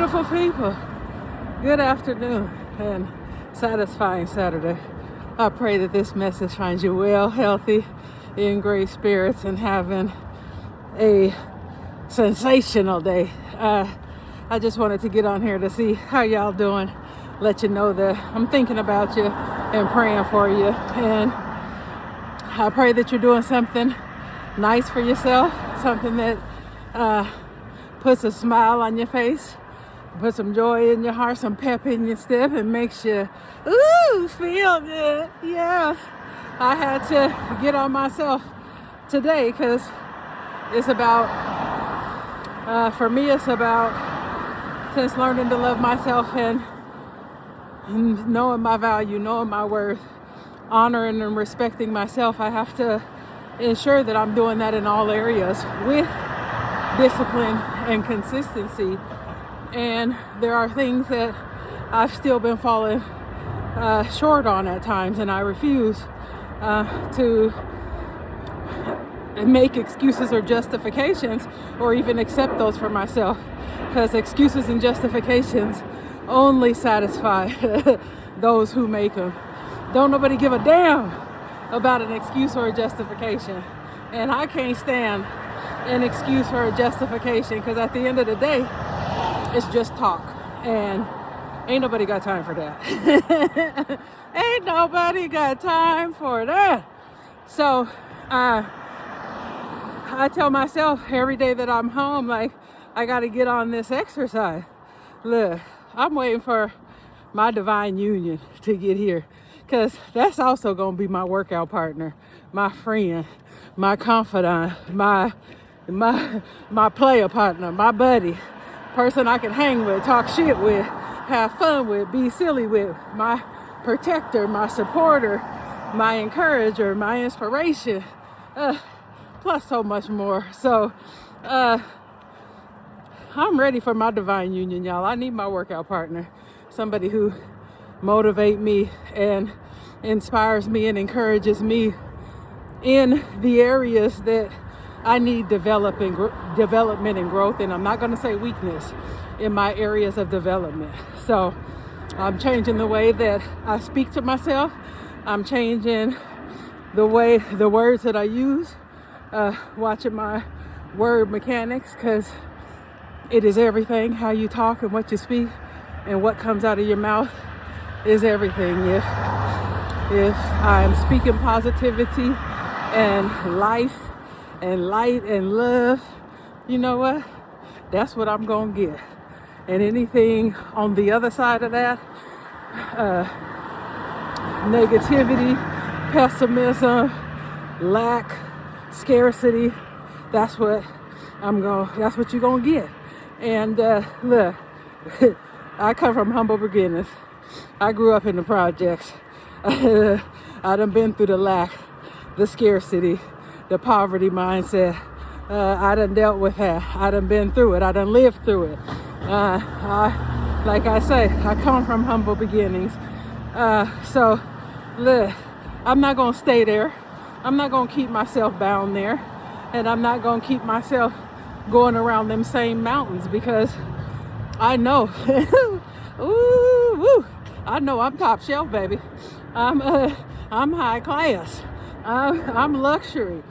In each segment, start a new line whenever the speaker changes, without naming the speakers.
beautiful people. Good afternoon and satisfying Saturday. I pray that this message finds you well, healthy, in great spirits, and having a sensational day. I just wanted to get on here to see how y'all doing, let you know that I'm thinking about you and praying for you. And I pray that you're doing something nice for yourself, something that puts a smile on your face, puts some joy in your heart, some pep in your step, and makes you, feel good. Yes, I had to get on myself today because it's about, for me, it's about since learning to love myself and knowing my value, knowing my worth, honoring and respecting myself. I have to ensure that I'm doing that in all areas with discipline and consistency. And there are things that I've still been falling short on at times, and I refuse to make excuses or justifications or even accept those for myself, because excuses and justifications only satisfy those who make them. Don't nobody give a damn about an excuse or a justification, and I can't stand an excuse or a justification, because at the end of the day it's just talk, and ain't nobody got time for that. Ain't nobody got time for that. So I tell myself every day that I'm home, like, I got to get on this exercise. Look, I'm waiting for my divine union to get here, because that's also going to be my workout partner, my friend, my confidant, my player partner, my buddy, person I can hang with, talk shit with, have fun with, be silly with, my protector, my supporter, my encourager, my inspiration, plus so much more. So I'm ready for my divine union, y'all. I need my workout partner, somebody who motivates me and inspires me and encourages me in the areas that I need development and growth. And I'm not going to say weakness, in my areas of development. So I'm changing the way that I speak to myself. I'm changing the words that I use, watching my word mechanics, because it is everything. How you talk and what you speak and what comes out of your mouth is everything. If I'm speaking positivity and life and light and love, you know what? That's what I'm gonna get. And anything on the other side of that, negativity, pessimism, lack, scarcity, that's what you're gonna get. And look, I come from humble beginnings. I grew up in the projects. I done been through the lack, the scarcity, the poverty mindset. I done dealt with that. I done been through it. I done lived through it. Like I say, I come from humble beginnings. So look, I'm not gonna stay there. I'm not gonna keep myself bound there. And I'm not gonna keep myself going around them same mountains, because I know, I know I'm top shelf, baby. I'm high class. I'm luxury.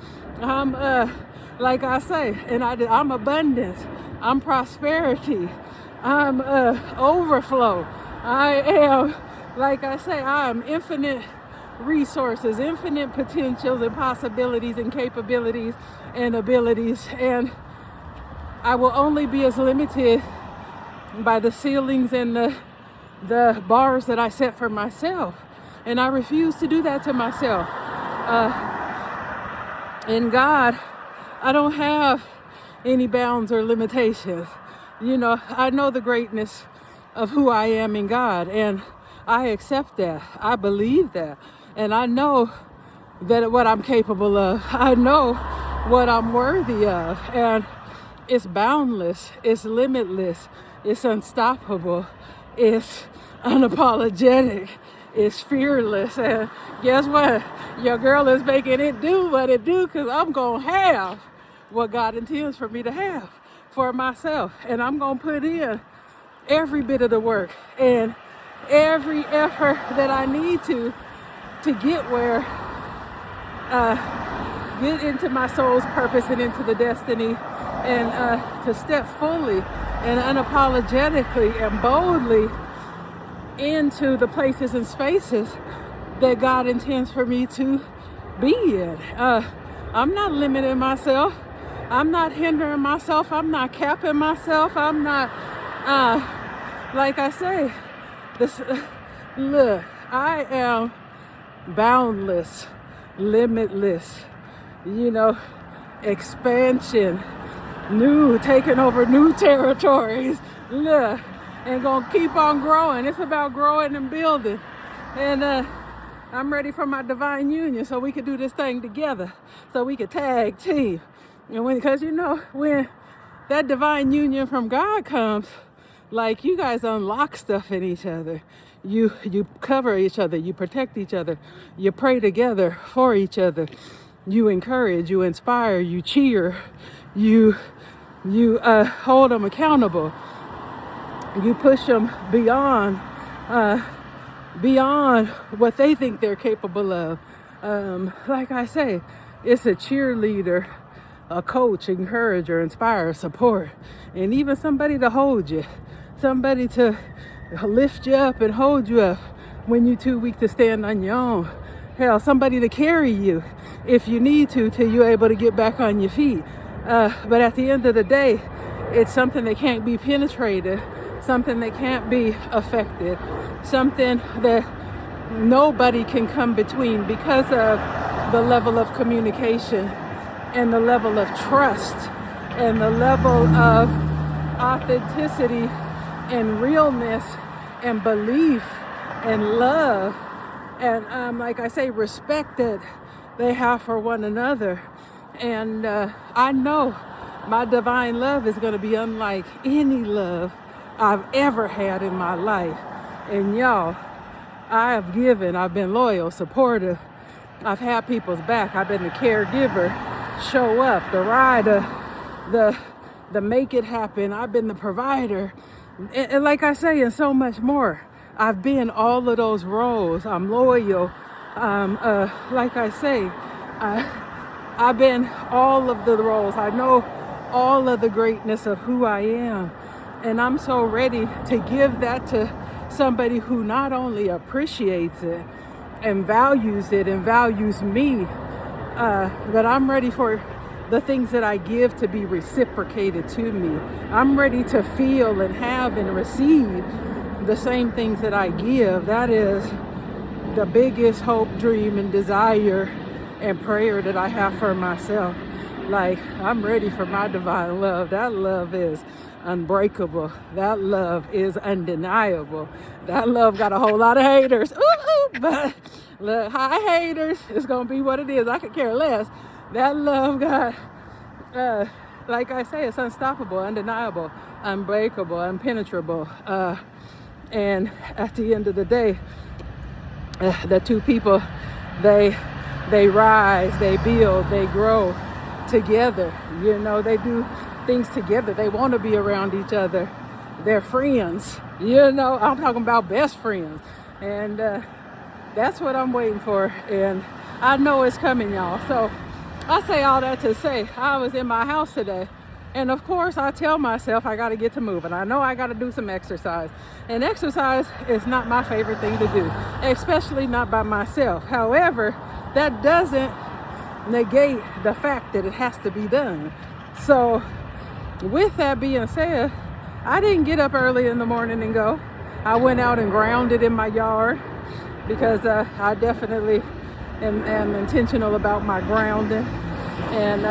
I'm like I say, and I'm abundance. I'm prosperity. I'm overflow. I am, like I say, I am infinite resources, infinite potentials and possibilities and capabilities and abilities. And I will only be as limited by the ceilings and the bars that I set for myself. And I refuse to do that to myself. In God, I don't have any bounds or limitations. You know, I know the greatness of who I am in God, and I accept that. I believe that. And I know that what I'm capable of. I know what I'm worthy of. And it's boundless. It's limitless. It's unstoppable. It's unapologetic. It's fearless. And guess what? Your girl is making it do what it do, because I'm going to have what God intends for me to have for myself. And I'm going to put in every bit of the work and every effort that I need to get where, get into my soul's purpose and into the destiny, and to step fully and unapologetically and boldly into the places and spaces that God intends for me to be in. I'm not limiting myself. I'm not hindering myself. I'm not capping myself. I'm not, like I say, this, look, I am boundless, limitless, expansion, taking over new territories, look, and gonna keep on growing. It's about growing and building. And I'm ready for my divine union so we could do this thing together, so we could tag team. And because when that divine union from God comes, like, you guys unlock stuff in each other. You cover each other, you protect each other, you pray together for each other, you encourage, you inspire, you cheer, you hold them accountable, you push them beyond what they think they're capable of. Like I say, it's a cheerleader, a coach, encourager, inspire, support, and even somebody to hold you, somebody to lift you up and hold you up when you're too weak to stand on your own. Hell, somebody to carry you if you need to till you're able to get back on your feet. But at the end of the day, it's something that can't be penetrated, something that can't be affected, something that nobody can come between because of the level of communication and the level of trust and the level of authenticity and realness and belief and love and like I say, respect that they have for one another. And I know my divine love is going to be unlike any love I've ever had in my life. And y'all, I have given, I've been loyal, supportive, I've had people's back, I've been the caregiver, show up, the rider, the make it happen, I've been the provider, and like I say, and so much more. I've been all of those roles. I'm loyal. Like I say, I've been all of the roles. I know all of the greatness of who I am. And I'm so ready to give that to somebody who not only appreciates it and values me, but I'm ready for the things that I give to be reciprocated to me. I'm ready to feel and have and receive the same things that I give. That is the biggest hope, dream, and desire and prayer that I have for myself. Like, I'm ready for my divine love. That love is unbreakable. That love is undeniable. That love got a whole lot of haters. Ooh, but look, hi haters. It's gonna be what it is. I could care less. That love got, like I say, it's unstoppable, undeniable, unbreakable, impenetrable. And at the end of the day, the two people, they rise, they build, they grow together. They do things together. They want to be around each other. They're friends. I'm talking about best friends. And that's what I'm waiting for. And I know it's coming, y'all. So I say all that to say, I was in my house today. And of course, I tell myself I got to get to moving. I know I got to do some exercise. And exercise is not my favorite thing to do, especially not by myself. However, that doesn't negate the fact that it has to be done. So with that being said, I didn't get up early in the morning and go. I went out and grounded in my yard because I definitely am intentional about my grounding. And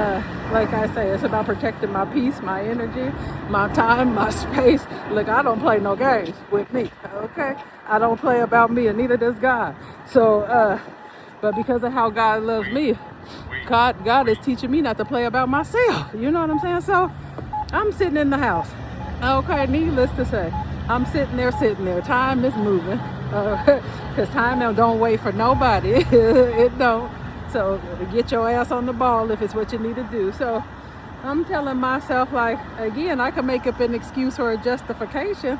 like I say, it's about protecting my peace, my energy, my time, my space. Look, I don't play no games with me, okay? I don't play about me, and neither does God. So, but because of how God loves me, God is teaching me not to play about myself. You know what I'm saying? So I'm sitting in the house. Okay, needless to say, I'm sitting there. Time is moving. Because time don't wait for nobody. It don't. So get your ass on the ball if it's what you need to do. So I'm telling myself, like, again, I can make up an excuse or a justification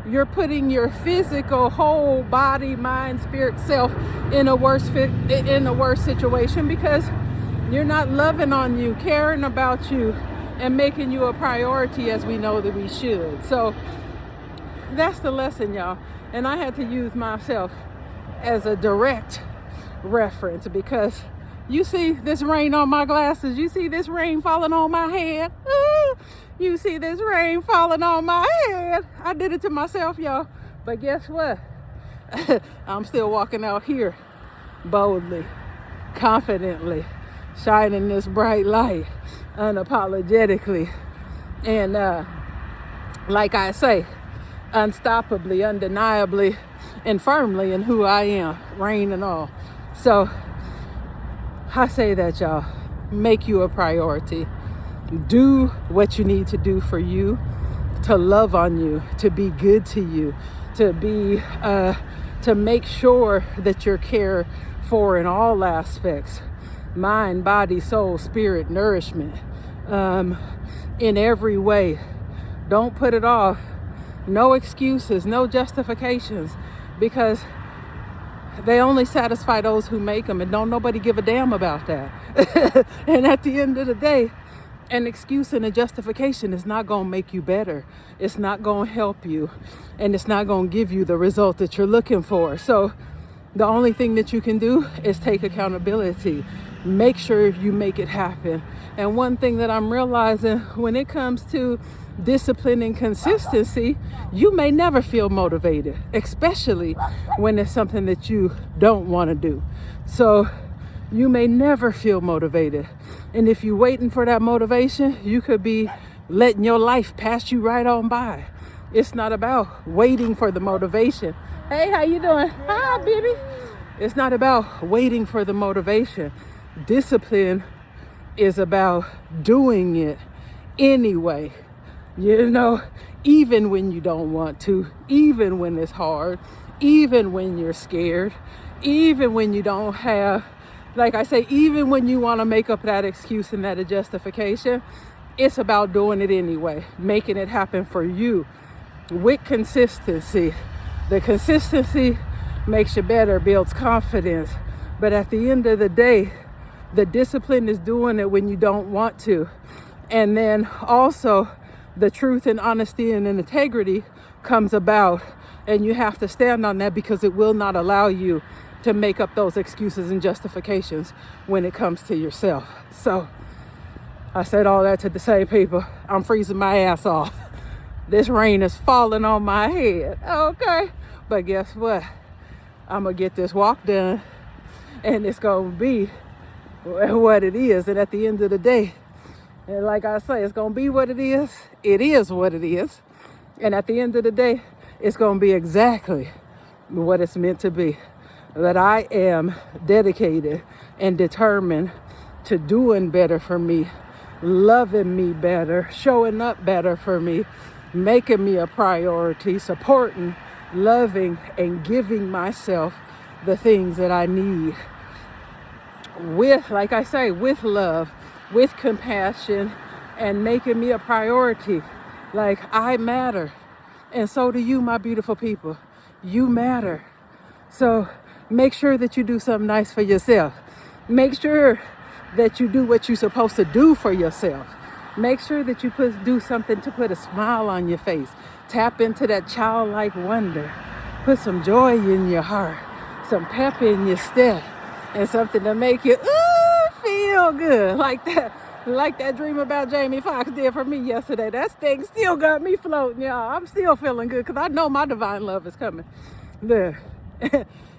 you're putting your physical whole body, mind, spirit, self in a worse situation, because you're not loving on you, caring about you, and making you a priority as we know that we should. So that's the lesson, y'all. And I had to use myself as a direct reference, because you see this rain on my glasses, you see this rain falling on my head, you see this rain falling on my head. I did it to myself, y'all. But guess what? I'm still walking out here boldly, confidently, shining this bright light unapologetically, and like I say, unstoppably, undeniably, and firmly in who I am, rain and all. So I say that, y'all, make you a priority. Do what you need to do for you, to love on you, to be good to you, to make sure that you're cared for in all aspects, mind, body, soul, spirit, nourishment, in every way. Don't put it off. No excuses, no justifications, because they only satisfy those who make them, and don't nobody give a damn about that. And at the end of the day, an excuse and a justification is not going to make you better. It's not going to help you, and it's not going to give you the result that you're looking for. So the only thing that you can do is take accountability. Make sure you make it happen. And one thing that I'm realizing when it comes to discipline and consistency, you may never feel motivated, especially when it's something that you don't want to do. So you may never feel motivated. And if you're waiting for that motivation, you could be letting your life pass you right on by. It's not about waiting for the motivation. Hey, how you doing? Hi, baby. It's not about waiting for the motivation. Discipline is about doing it anyway. You know, even when you don't want to, even when it's hard, even when you're scared, even when you don't have, like I say, even when you want to make up that excuse and that justification, it's about doing it anyway, making it happen for you with consistency. The consistency makes you better, builds confidence. But at the end of the day, the discipline is doing it when you don't want to. And then also the truth and honesty and integrity comes about, and you have to stand on that, because it will not allow you to make up those excuses and justifications when it comes to yourself. So I said all that to say, people, I'm freezing my ass off. This rain is falling on my head. Okay. But guess what? I'm going to get this walk done, and it's going to be what it is. And at the end of the day, and like I say, it's going to be what it is. It is what it is. And at the end of the day, it's going to be exactly what it's meant to be. That I am dedicated and determined to doing better for me, loving me better, showing up better for me, making me a priority, supporting, loving, and giving myself the things that I need. With, like I say, with love, with compassion, and making me a priority. Like, I matter. And so do you, my beautiful people. You matter. So make sure that you do something nice for yourself. Make sure that you do what you're supposed to do for yourself. Make sure that you do something to put a smile on your face. Tap into that childlike wonder. Put some joy in your heart, some pep in your step, and something to make you feel good, like that dream about Jamie Foxx did for me yesterday. That thing still got me floating, y'all. I'm still feeling good, because I know my divine love is coming. Look,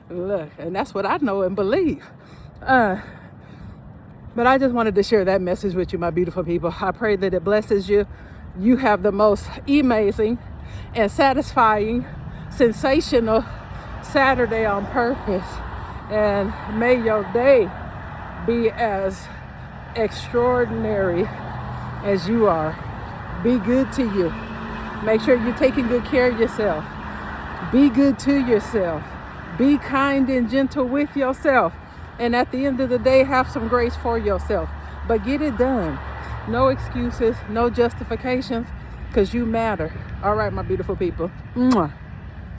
look, and that's what I know and believe. But I just wanted to share that message with you, my beautiful people. I pray that it blesses you. You have the most amazing and satisfying, sensational Saturday on purpose. And may your day be as extraordinary as you are. Be good to you. Make sure you're taking good care of yourself. Be good to yourself. Be kind and gentle with yourself. And at the end of the day, have some grace for yourself. But get it done. No excuses, no justifications. because you matter. All right, my beautiful people. Mwah.